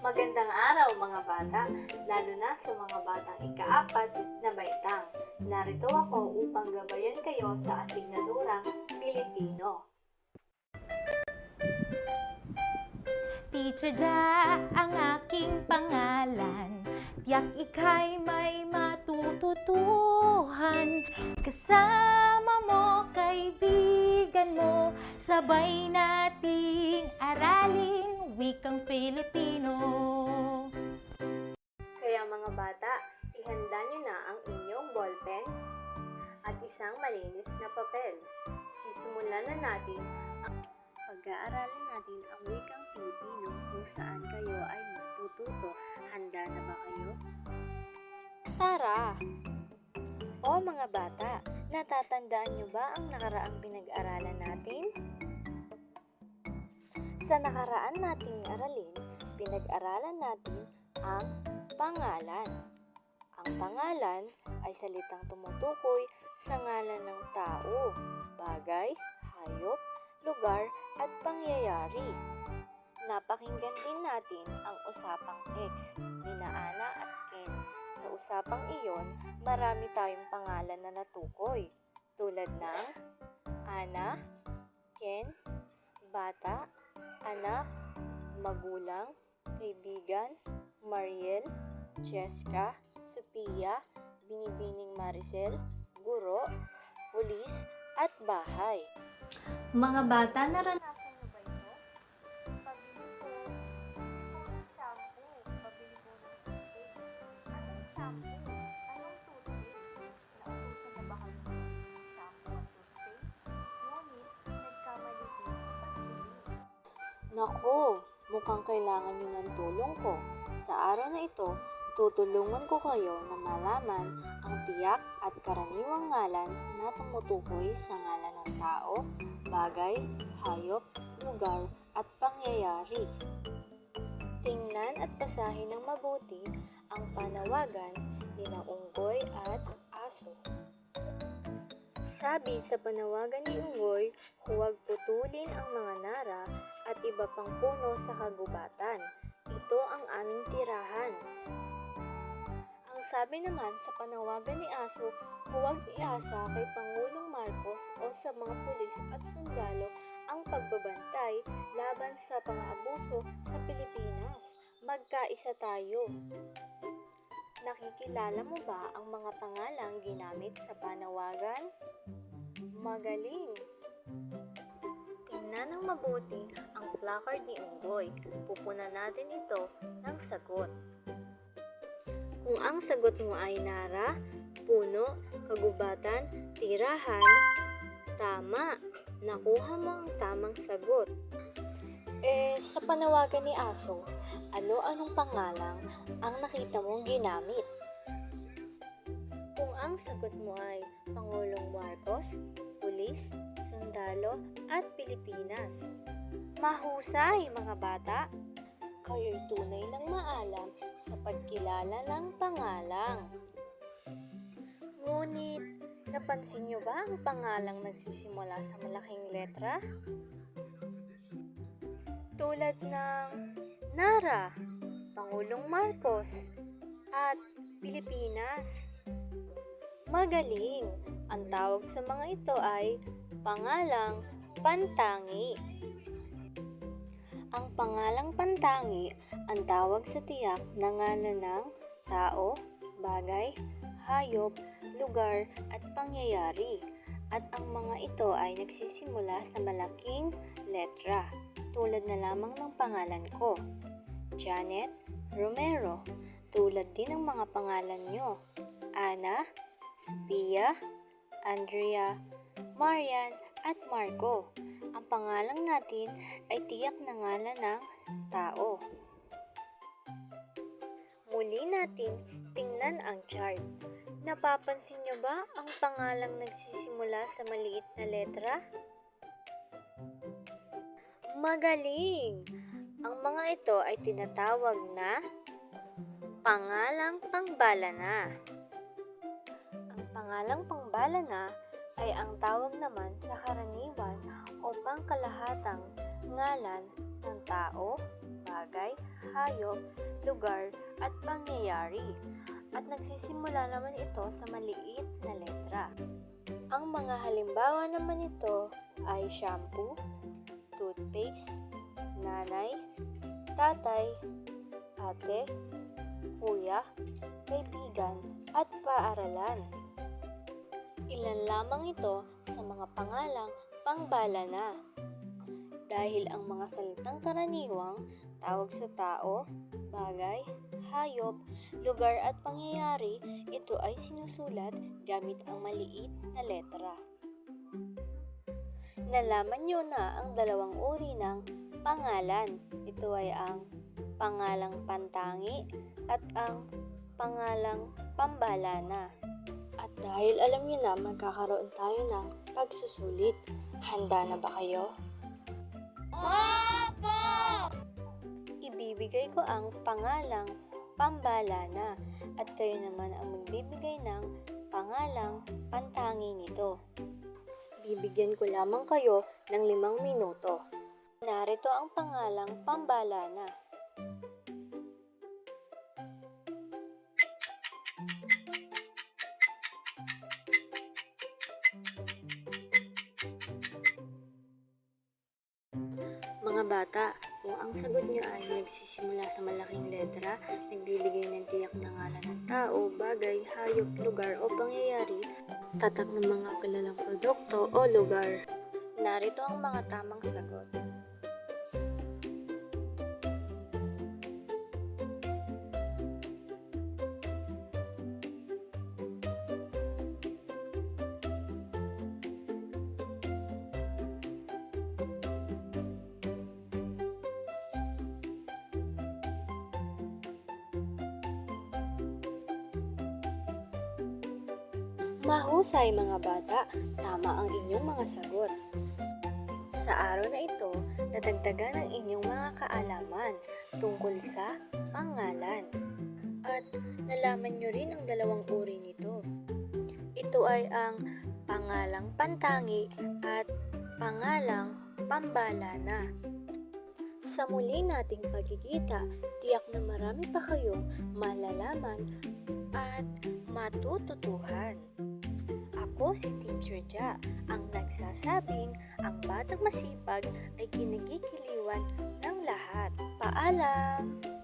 Magandang araw mga bata, lalo na sa mga batang ika-4 na baitang. Narito ako upang gabayan kayo sa asignaturang Pilipino. Teacher Ja, ang aking pangalan. Tiyak ika'y may matututuhan. Kasama mo, kaibigan mo, sabay nating aralin wikang Filipino. Kaya mga bata, ihanda nyo na ang inyong ballpen at isang malinis na papel. Sisimulan na natin ang pag-aaralin natin ang wikang Pilipino kung saan kayo ay matututo. Handa na ba kayo? Tara! O mga bata, natatandaan nyo ba ang nakaraang pinag-aralan natin? Sa nakaraan nating aralin, pinag-aralan natin ang pangalan. Ang pangalan ay salitang tumutukoy sa ngalan ng tao, bagay, hayop, lugar at pangyayari. Napakinggan din natin ang usapang text ni Ana at Ken. Sa usapang iyon, marami tayong pangalan na natukoy tulad ng Ana, Ken, bata, anak, magulang, kaibigan, Mariel, Jessica, Sophia, Binibining Maricel, guro, pulis, at bahay. Mga bata, naranasan Nyo ba ito? Pabili po ng shampoo, pabili po ng toothpaste. Anong shampoo? Anong toothpaste? Naubusan na ba kayo ng shampoo at toothpaste? Ngunit, nagkamali din sa pagbili. Naku, mukhang kailangan nyo ng tulong ko. Sa araw na ito, tutulungan ko kayo na malaman ang tiyak at karaniwang ngalan na tumutukoy sa ngalan ng tao, bagay, hayop, lugar, at pangyayari. Tingnan at basahin ng mabuti ang panawagan ni Unggoy at Aso. Sabi sa panawagan ni Unggoy, huwag putulin ang mga nara at iba pang puno sa kagubatan. Ito ang aming tirahan. Ang sabi naman sa panawagan ni Aso, huwag iasa kay Pangulong Marcos o sa mga pulis at sundalo ang pagbabantay laban sa pang-aabuso sa Pilipinas. Magkaisa tayo. Nakikilala mo ba ang mga pangalang ginamit sa panawagan? Magaling! Tingnan ng mabuti ang placard ni Unggoy. Pupunan natin ito ng sagot. Kung ang sagot mo ay nara, puno, kagubatan, tirahan, tama. Nakuha mo ang tamang sagot. Sa panawagan ni Aso, ano-anong pangalang ang nakita mong ginamit? Kung ang sagot mo ay Pangulong Marcos, Pulis, Sundalo, at Pilipinas. Mahusay mga bata! Kayo'y tunay ng maalam sa pagkilala ng pangalang. Ngunit, napansin nyo ba ang pangalang nagsisimula sa malaking letra? Tulad ng Nara, Pangulong Marcos, at Pilipinas. Magaling! Ang tawag sa mga ito ay pangalang pantangi. Ang pangalang pantangi ang tawag sa tiyak na ngalan ng tao, bagay, hayop, lugar, at pangyayari. At ang mga ito ay nagsisimula sa malaking letra, tulad na lamang ng pangalan ko, Janet Romero, tulad din ng mga pangalan nyo, Ana, Sophia, Andrea, Marian, at Marco. Ang pangalang natin ay tiyak na ngalan ng tao. Muli natin tingnan ang chart. Napapansin nyo ba ang pangalang nagsisimula sa maliit na letra? Magaling! Ang mga ito ay tinatawag na pangalang pangbalana. Ang pangalang pangbalana ay ang tawag naman sa karaniwan o pangkalahatang hayop, lugar, at pangyayari. At nagsisimula naman ito sa maliit na letra. Ang mga halimbawa naman nito ay shampoo, toothpaste, nanay, tatay, ate, kuya, kaibigan, at paaralan. Ilan lamang ito sa mga pangalang pangbala na. Dahil ang mga salitang karaniwang tawag sa tao, bagay, hayop, lugar at pangyayari, ito ay sinusulat gamit ang maliit na letra. Nalaman nyo na ang dalawang uri ng pangalan. Ito ay ang pangalang pantangi at ang pangalang pambalana. At dahil alam nyo na magkakaroon tayo ng pagsusulit, handa na ba kayo? Opo! Ibibigay ko ang pangalang pambalana at kayo naman ang magbibigay ng pangalang pantangi nito. Bibigyan ko lamang kayo ng 5 minuto. Narito ang pangalang pambalana. Mga bata, kung ang sagot nyo ay nagsisimula sa malaking letra, nagbibigay ng tiyak na ngalan ng tao, bagay, hayop, lugar o pangyayari, tatak ng mga kilalang produkto o lugar. Narito ang mga tamang sagot. Mahusay mga bata, tama ang inyong mga sagot. Sa araw na ito, nadagdagan ang inyong mga kaalaman tungkol sa pangalan. At nalaman nyo rin ang dalawang uri nito. Ito ay ang pangalang pantangi at pangalang pambalana. Sa muli nating pagkikita, tiyak na marami pa kayong malalaman at matututuhan. Ako si Teacher Ja, ang nagsasabing ang batang masipag ay kinagigiliwan ng lahat. Paalam!